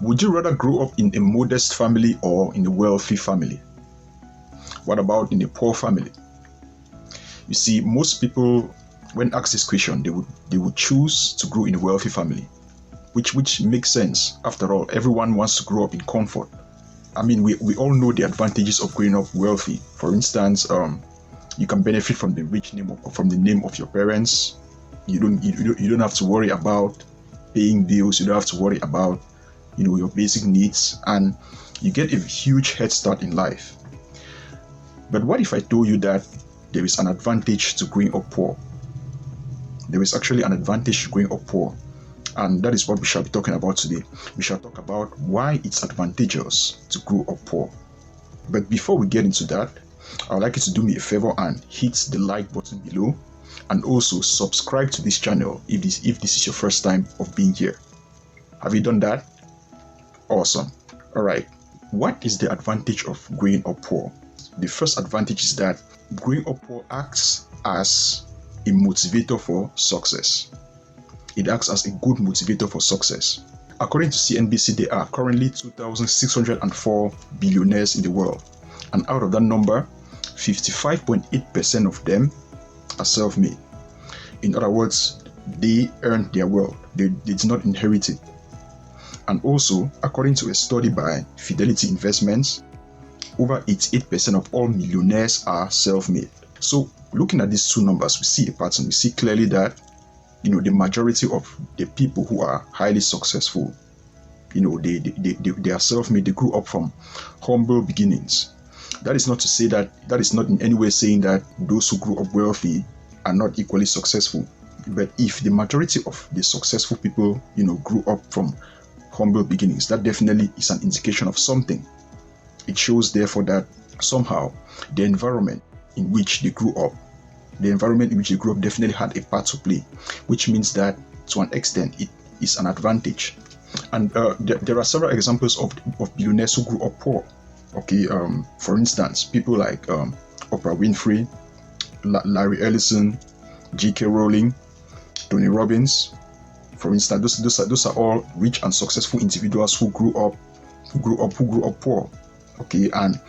Would you rather grow up in a modest family or in a wealthy family? What about in a poor family? You see, most people, when asked this question, they would choose to grow in a wealthy family, which makes sense. After all, everyone wants to grow up in comfort. I mean, we all know the advantages of growing up wealthy. For instance, you can benefit from the from the name of your parents. You don't have to worry about paying bills. You don't have to worry about your basic needs, and you get a huge head start in life. But what if I told you that there is an advantage to growing up poor? There is actually an advantage to growing up poor, and that is what we shall be talking about today. We shall talk about why it's advantageous to grow up poor. But before we get into that, I would like you to do me a favor and hit the like button below, and also subscribe to this channel if this is your first time of being here. Have you done that? Awesome. All right. What is the advantage of growing up poor? The first advantage is that growing up poor acts as a motivator for success. It acts as a good motivator for success. According to CNBC, there are currently 2,604 billionaires in the world. And out of that number, 55.8% of them are self-made. In other words, they earned their wealth. They did not inherit it. And also, according to a study by Fidelity Investments, over 88% of all millionaires are self-made. So, looking at these two numbers, we see a pattern. We see clearly that, the majority of the people who are highly successful, they are self-made. They grew up from humble beginnings. That is not to say that is not in any way saying that those who grew up wealthy are not equally successful. But if the majority of the successful people, grew up from humble beginnings, that definitely is an indication of something. It shows, therefore, that somehow the environment in which they grew up definitely had a part to play, which means that to an extent it is an advantage. And there are several examples of billionaires who grew up poor. Okay, for instance, people like Oprah Winfrey, Larry Ellison, J.K. Rowling, Tony Robbins. For instance, those are all rich and successful individuals who grew up poor. Okay, and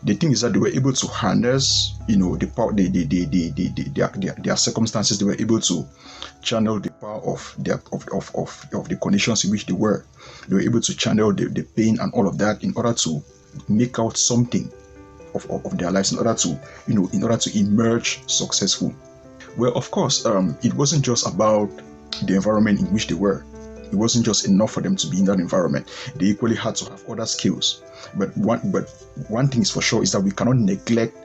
the thing is that they were able to harness, the power, their circumstances. They were able to channel the power of the conditions in which they were. They were able to channel the pain and all of that in order to make out something of their lives, in order to emerge successful. Well, of course, it wasn't just about the environment in which they were. It wasn't just enough for them to be in that environment. They equally had to have other skills. But one thing is for sure is that we cannot neglect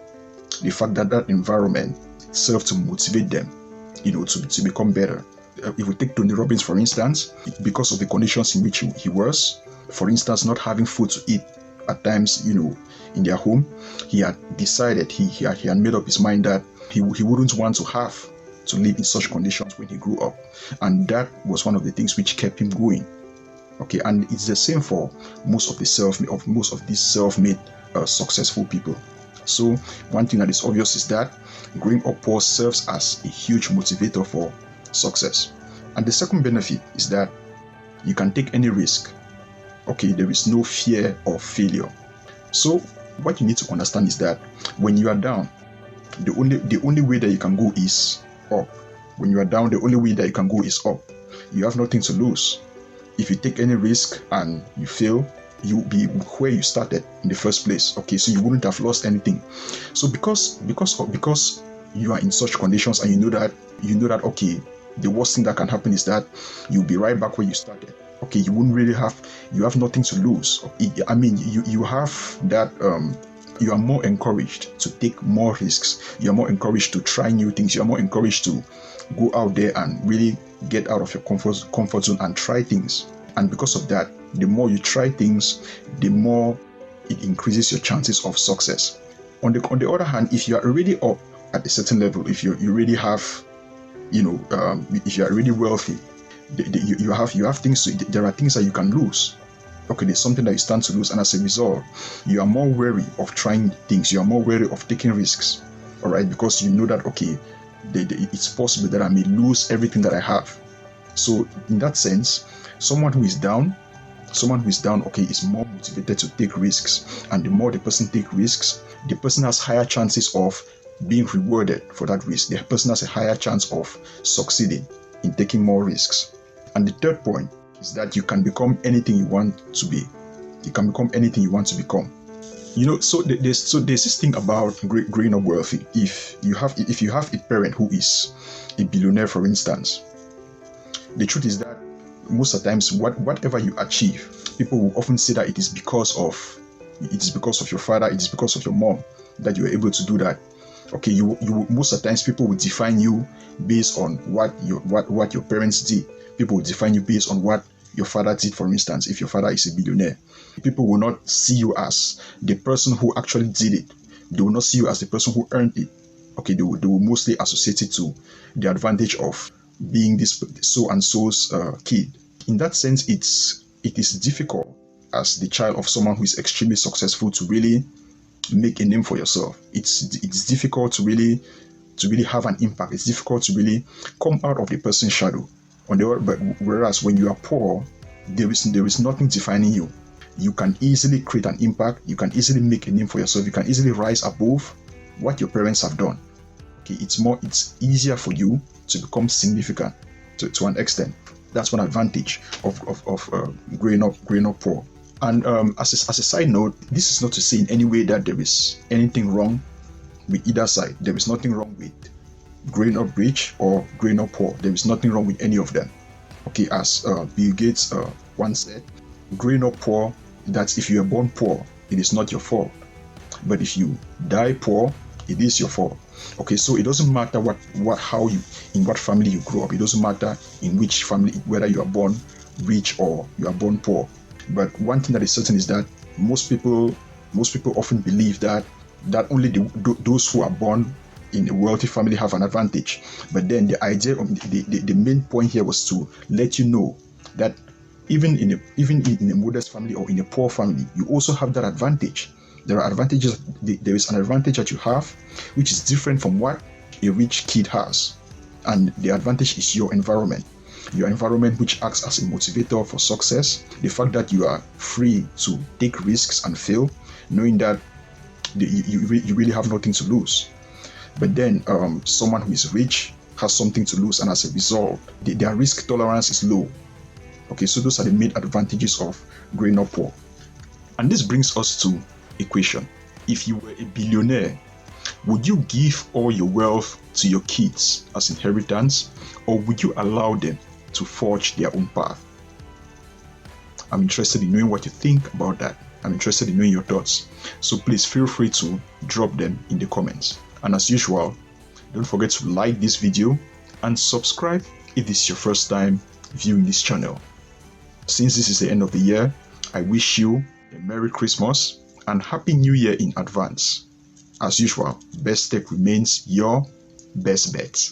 the fact that that environment served to motivate them, to become better. If we take Tony Robbins, for instance, because of the conditions in which he was, for instance, not having food to eat at times, in their home, he had decided, he had made up his mind that he wouldn't want to have to live in such conditions when he grew up. And that was one of the things which kept him going. Okay, and it's the same for most of these self-made successful people. So one thing that is obvious is that growing up poor serves as a huge motivator for success. And the second benefit is that you can take any risk. Okay, there is no fear of failure. So what you need to understand is that when you are down, the only way that you can go is up. When you are down, the only way that you can go is up. You have nothing to lose. If you take any risk and you fail, you'll be where you started in the first place. Okay, so you wouldn't have lost anything. So because you are in such conditions and you know that okay, the worst thing that can happen is that you'll be right back where you started. Okay, you have nothing to lose. I mean, you have that. You are more encouraged to take more risks. You are more encouraged to try new things. You are more encouraged to go out there and really get out of your comfort zone and try things. And because of that, the more you try things, the more it increases your chances of success. On the other hand, if you are already up at a certain level, if you already have, if you are really wealthy, you have things. There are things that you can lose. Okay, there's something that you stand to lose, and as a result, you are more wary of trying things. You are more wary of taking risks. All right, because you know that okay, it's possible that I may lose everything that I have. So in that sense, someone who is down Someone who is down, okay, is more motivated to take risks. And the more the person takes risks, the person has higher chances of being rewarded for that risk. The person has a higher chance of succeeding in taking more risks. And the third point is that you can become anything you want to be. You can become anything you want to become. So there's this thing about growing up wealthy. If you have a parent who is a billionaire, for instance, the truth is that most of the times, whatever you achieve, people will often say that it is because of your father, it is because of your mom that you are able to do that. Okay, you most of the times people will define you based on what your parents did. People will define you based on what your father did, for instance. If your father is a billionaire, people will not see you as the person who actually did it. They will not see you as the person who earned it. Okay, they will mostly associate it to the advantage of being this so and so's kid. In that sense, it is difficult as the child of someone who is extremely successful to really make a name for yourself. It's difficult to really have an impact. It's difficult to really come out of the person's shadow. But whereas when you are poor, there is nothing defining you. You can easily create an impact. You can easily make a name for yourself. You can easily rise above what your parents have done. Okay, it's easier for you to become significant to an extent. That's one advantage of growing up poor. And as a side note, this is not to say in any way that there is anything wrong with either side. There is nothing wrong with growing up rich or growing up poor. There is nothing wrong with any of them. Okay, as Bill Gates once said, growing up poor, that if you are born poor, it is not your fault. But if you die poor, it is your fault. Okay, so it doesn't matter in what family you grow up. It doesn't matter in which family, whether you are born rich or you are born poor. But one thing that is certain is that most people often believe that only those who are born in a wealthy family have an advantage. But then the idea of the main point here was to let you know that even in a modest family or in a poor family, you also have that advantage. There are advantages. There is an advantage that you have, which is different from what a rich kid has, and the advantage is your environment. Your environment, which acts as a motivator for success. The fact that you are free to take risks and fail, knowing that you really have nothing to lose. But then someone who is rich has something to lose, and as a result, their risk tolerance is low. Okay, so those are the main advantages of growing up poor. And this brings us to a question. If you were a billionaire, would you give all your wealth to your kids as inheritance, or would you allow them to forge their own path? I'm interested in knowing what you think about that. I'm interested in knowing your thoughts. So please feel free to drop them in the comments. And as usual, don't forget to like this video and subscribe if this is your first time viewing this channel. Since this is the end of the year, I wish you a Merry Christmas and Happy New Year in advance. As usual, Best Tech remains your best bet.